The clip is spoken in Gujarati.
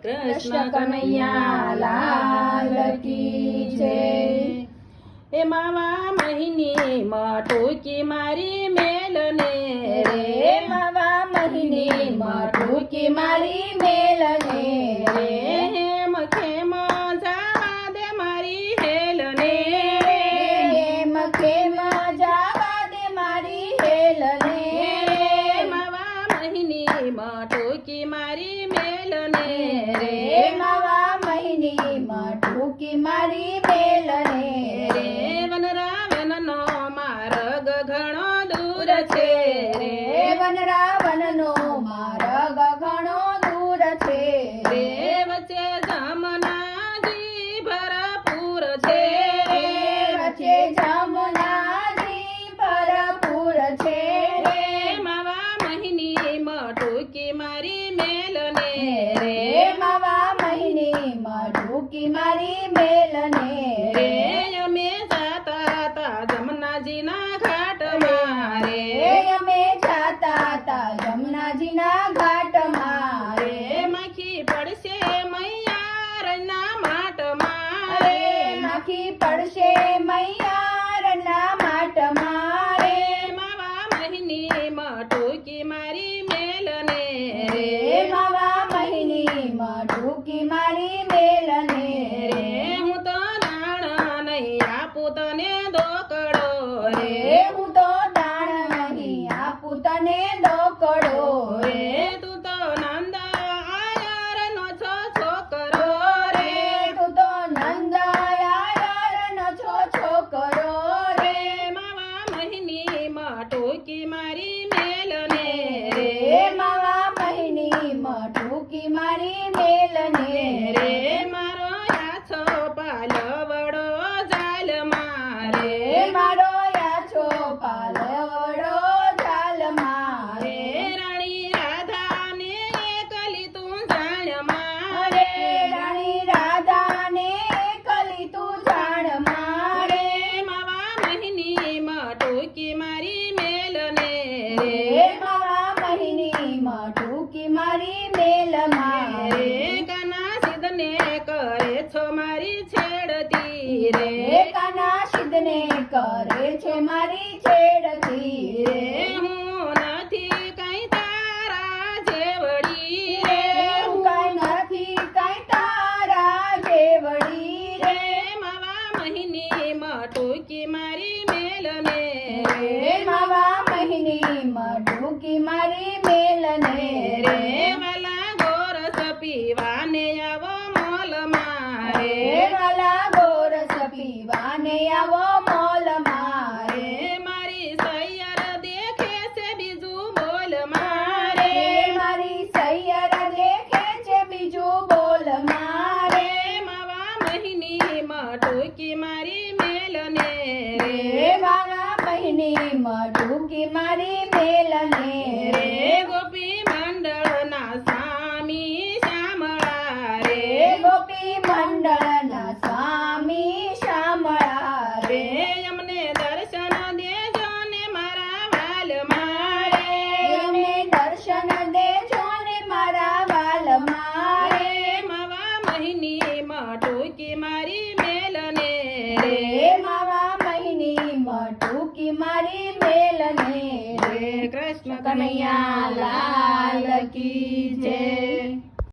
કૃષ્ણ કનૈયા લાલ કી જય। એ માવા મહિની ટૂંકી મારી મેલને રે માવા મહિની ટૂંકી મારી મેલને રે હેમ ખેમ જાવા દે મારી હેલને હેમ ખેમ જાવા દે મારી હેલને માવા મહિની ટૂંકી મારી મેલને રે માવા મહિની ટૂંકી મારી મેલને રે વનરાવનનો માર્ગ ઘણો દૂર છે રે વનરાવનનો માર્ગ ઘણો દૂર છે રે વચ્ચે જમનાજી ભરપૂર છે વચ્ચે જમનાજી ભરપૂર છે રે માવા મહિની ટૂંકી મારી મેલને રે માવા મહિની ટૂંકી મારી મેલને રે અમે જાતા તા જમનાજીના ઘાટમાં રે રે અમે જાતા તા જમનાજીના ઘાટમાં રે માખી પડશે મૈયારના માટમાં રે માખી પડશે મૈયારના માટમાં રે માવા મહિની ટૂંકી મારી મેલને રે માવા મહિની ટૂંકી મારી મેલને રે હું તો દાણ નહીં આપું તને દોકડો રે હું તો દાણ નહીં આપું તને દોકડો રે તું તો નંદ આયરનો છો છોકરો રે તું તો નંદ આયરનો છો છોકરો રે માવા મહિની ટૂંકી મારી મેલને રે માવા મહિની ટૂંકી મારી મેલને રે મારો યાછો પાલવડો જાલ મારે રે મારો યાછો પાલવડો જાલ મારે રે રાણી રાધાને એકલી તું જાણ મારે રે રાણી રાધાને કલી તું જાણ મારે માવા મહિની ટૂંકી મારી મેલને રે માવા મહિની ટૂંકી મારી મેલમાં રે કાના સિદ્ધને કરે છો મારી છેડતી રે રે કાના સિદ્ધને કરે છે મારી છેડતી રે રે હું નથી કઈ તારા જેવડી રે રે હું કાંઈ નથી કાંઈ તારા જેવડી રે રે માવા મહિની ટૂંકી મારી મેલને રે માવા મહિની ટૂંકી મારી મેલને રે વાલા ગોરસ પીવાને આવો મોલ રે મારે વાલા ગોરસ પીવાને આવો મોલ મારે રે મારી સૈયર દેખે છે બીજું બોલ મારે રે મારી સૈયર દેખે છે બીજું બોલ મારે રે માવા મહિની ટૂંકી મારી મેલને રે મારા મહિની ટૂંકી મારી મેલને રે ગોપી મંડળના સ્વામી શ્યામળા રે રે ગોપી મંડળના સ્વામી શામળા રે રે અમને દર્શન દેજો ને મારા વાલ મારે અમને દર્શન દેજો ને મારા વાલ મારે રે માવા મહિની ટૂંકી મારી મેલને રે માવા મહિની ટૂંકી મારી મેલને રે કૃષ્ણ કનૈયા લાલ